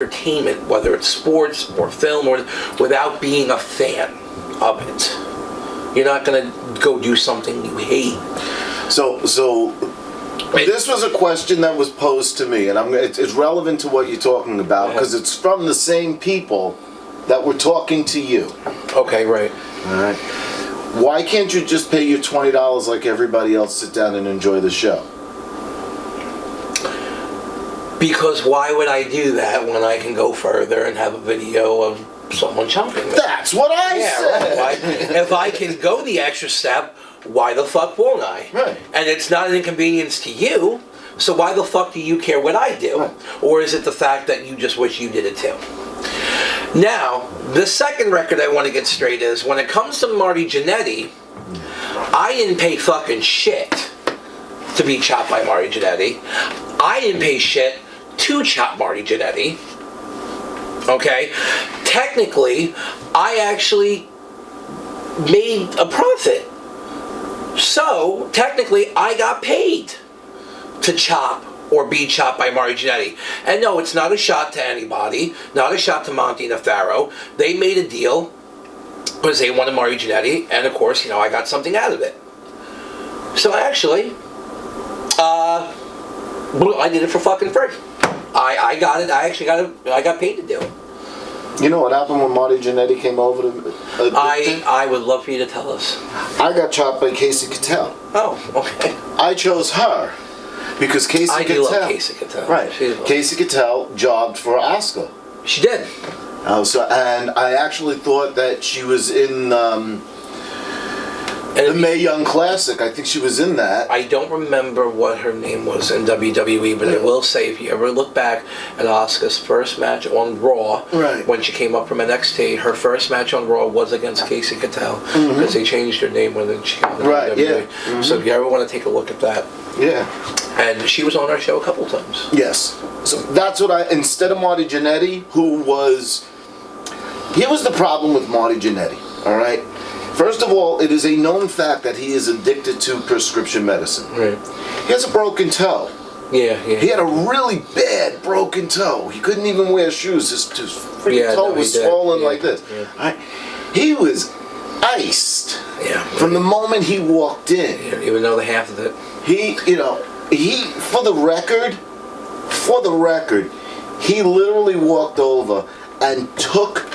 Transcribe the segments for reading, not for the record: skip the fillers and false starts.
entertainment, whether it's sports or film, or without being a fan of it. You're not going to go do something you hate. So this was a question that was posed to me, and it's relevant to what you're talking about because it's from the same people that were talking to you. Okay, right. All right. Why can't you just pay your $20 like everybody else, sit down and enjoy the show? Because why would I do that when I can go further and have a video of someone chomping me? That's what I said. Right. If I can go the extra step, why the fuck won't I? Right. And it's not an inconvenience to you, so why the fuck do you care what I do? Right. Or is it the fact that you just wish you did it too? Now, the second record I want to get straight is, when it comes to Marty Jannetty, I didn't pay fucking shit to be chopped by Marty Jannetty. I didn't pay shit to chop Marty Jannetty. Okay? Technically, I actually made a profit. So, technically, I got paid to chop or be chopped by Marty Jannetty. And no, it's not a shot to anybody, not a shot to Monty Nefaro. They made a deal because they wanted Marty Jannetty, and of course, you know, I got something out of it. So actually, I did it for fucking free. I got it. I got paid to do it. You know what happened when Marty Jannetty came over to... I would love for you to tell us. I got chopped by Casey Cattell. Oh, okay. I chose her because Casey Cattell... I do love Casey Cattell. Right. Casey Cattell jobbed for Asuka. She did. And I actually thought that she was in the Mae Young Classic. I think she was in that. I don't remember what her name was in WWE, but I will say, if you ever look back at Asuka's first match on Raw, when she came up from NXT, her first match on Raw was against Casey Cattell, because they changed her name when she came to WWE. So if you ever want to take a look at that. Yeah. And she was on our show a couple times. Yes. So that's what instead of Marty Jannetty, here was the problem with Marty Jannetty, all right? First of all, it is a known fact that he is addicted to prescription medicine. Right. He has a broken toe. Yeah. He had a really bad broken toe. He couldn't even wear shoes. His freaking toe was swollen like this. Yeah. Right? He was iced from the moment he walked in. You don't even know the half of it. For the record, he literally walked over and took,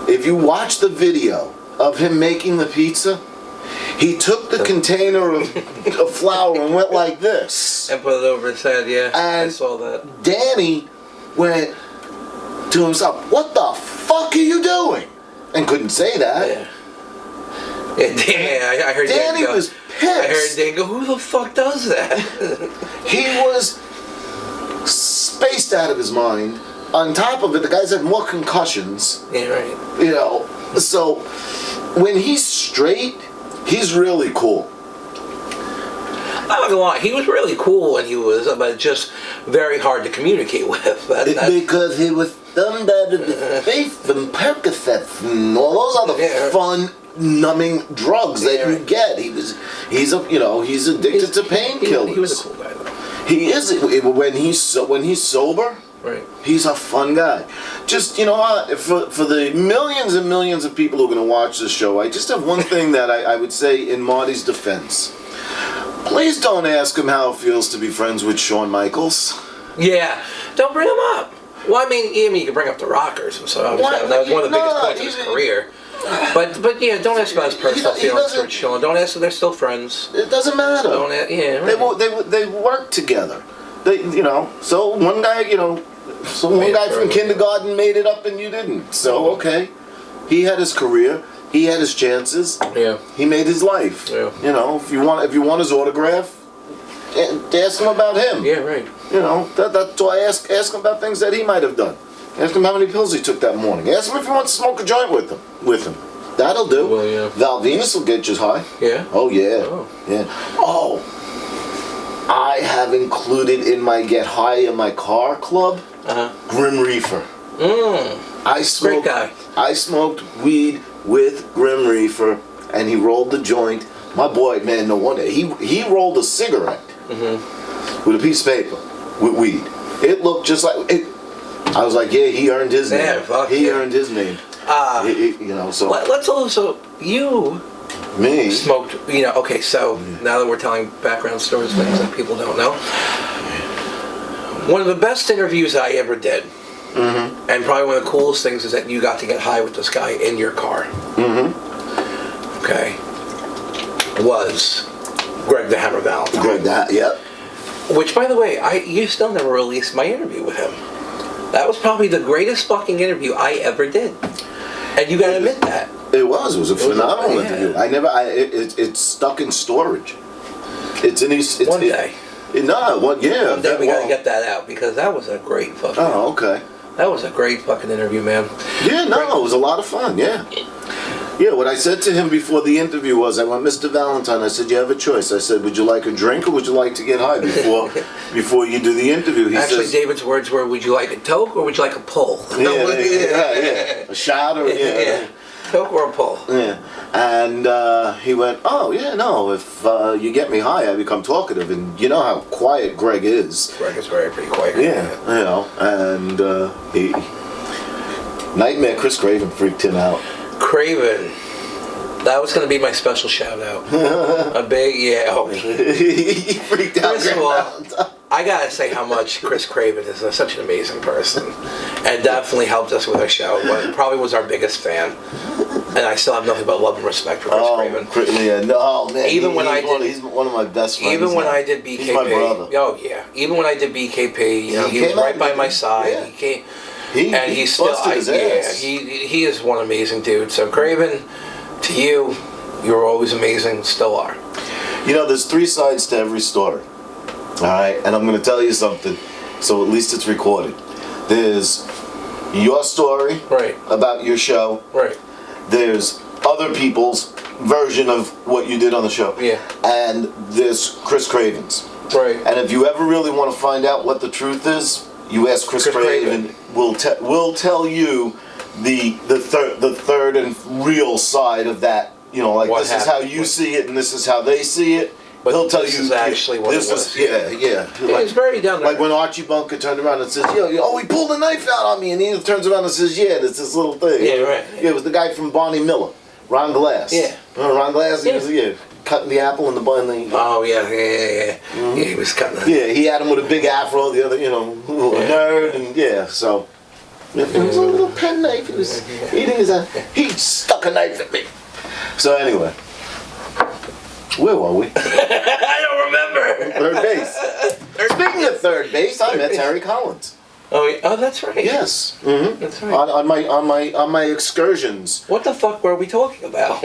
if you watch the video of him making the pizza, he took the container of flour and went like this. And put it over his head, and I saw that. Danny went to himself, "What the fuck are you doing?" And couldn't say that. Yeah, I heard Danny was pissed. I heard Dan go, "Who the fuck does that?" He was spaced out of his mind. On top of it, the guy's had more concussions. Yeah, right. So when he's straight, he's really cool. I'm not gonna lie, he was really cool when he was, but just very hard to communicate with. Because he was done bad with his face and Percocets and all those other fun, numbing drugs that you get. He's addicted to painkillers. He was a cool guy though. He is when he's sober. Right. He's a fun guy. Just, you know what, for the millions and millions of people who are going to watch this show, I just have one thing that I would say in Marty's defense. Please don't ask him how it feels to be friends with Shawn Michaels. Yeah, don't bring him up. Well, I mean, you can bring up the Rockers, so that was one of the biggest points of his career. But yeah, don't ask about his personal feelings towards Shawn. Don't ask if they're still friends. It doesn't matter. Don't ask, right. They work together. So one guy, one guy from kindergarten made it up and you didn't. So, okay. He had his career. He had his chances. Yeah. He made his life. Yeah. If you want his autograph, ask him about him. Yeah, right. That's why I ask him about things that he might have done. Ask him how many pills he took that morning. Ask him if he wants to smoke a joint with him. That'll do. Well, yeah. Val Venus will get you high. Yeah? Oh, yeah. Yeah. Oh. I have included in my Get High in My Car club, Grim Reaper. Great guy. I smoked weed with Grim Reaper, and he rolled the joint. My boy, man, no wonder. He rolled a cigarette with a piece of paper with weed. It looked just like it. I was like, yeah, he earned his name. Yeah, fuck he yeah. earned his name. You know, so. Let's also, Me? smoked, okay, so now that we're telling background stories, things that people don't know. One of the best interviews I ever did, and probably one of the coolest things, is that you got to get high with this guy in your car. Okay. Was Greg the Hammer Valentine. Greg that, yep. Which, by the way, you still never released my interview with him. That was probably the greatest fucking interview I ever did. And you gotta admit that. It was a phenomenal interview. It's stuck in storage. One day. One day we gotta get that out, because that was a great fucking okay. That was a great fucking interview, man. Yeah, no, it was a lot of fun, yeah. Yeah, what I said to him before the interview was, I went, Mr. Valentine, I said, you have a choice. I said, would you like a drink or would you like to get high before you do the interview? He Actually, says, David's words were, would you like a toke or would you like a pull? Yeah. A shot or, yeah. Toke or a pull. Yeah. And he went, oh, yeah, no, if you get me high, I become talkative. And you know how quiet Greg is. Greg is pretty quiet. Yeah, you know, and Nightmare Chris Craven freaked him out. Craven. That was going to be my special shout out. A big, He freaked out. First of all, I got to say how much Chris Craven is such an amazing person. And definitely helped us with our show. Probably was our biggest fan. And I still have nothing but love and respect for Chris Craven. Yeah, no, man. Even he's one of my best friends. Even when I did BKP. He's my brother. Oh, yeah. Even when I did BKP, he was right by my side. Yeah. He came. And he's still, his ass. he is one amazing dude. So Craven, to you, you're always amazing, still are. You know, there's 3 sides to every story. All right, and I'm going to tell you something, so at least it's recorded. There's your story about your show. Right. There's other people's version of what you did on the show. Yeah. And there's Chris Craven's. Right. And if you ever really want to find out what the truth is, you ask Chris Craven. We'll tell you the third and real side of that. You know, like what this happened? Is how you see it, and this is how they see it. But he'll tell you this is actually what it was. Yeah. It's very down there. Like when Archie Bunker turned around and says, he pulled a knife out on me, and he turns around and says, yeah, it's this little thing. Yeah, right. Yeah, it was the guy from Barney Miller, Ron Glass. Yeah. Ron Glass. He was cutting the apple in the bun. Oh yeah. Mm-hmm. Yeah, he was cutting. Yeah, he had him with a big afro. The other, a nerd, and so. It was a little pen knife. He was eating his. He stuck a knife at me. So anyway, where were we? I don't remember. Third base. Speaking of third base, I met Terry Collins. Oh, that's right. Yes. Mm-hmm. That's right. On my excursions. What the fuck were we talking about?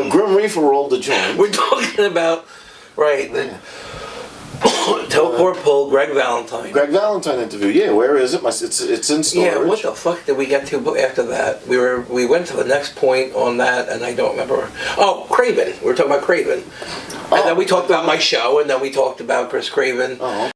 Grim Reaper rolled a joint. We're talking about the Toke or Pull, Greg Valentine. Greg Valentine interview. Yeah, where is it? It's in storage. Yeah, what the fuck did we get to after that? We went to the next point on that, and I don't remember. Oh, Craven. We were talking about Craven. And then we talked about my show, and then we talked about Chris Craven.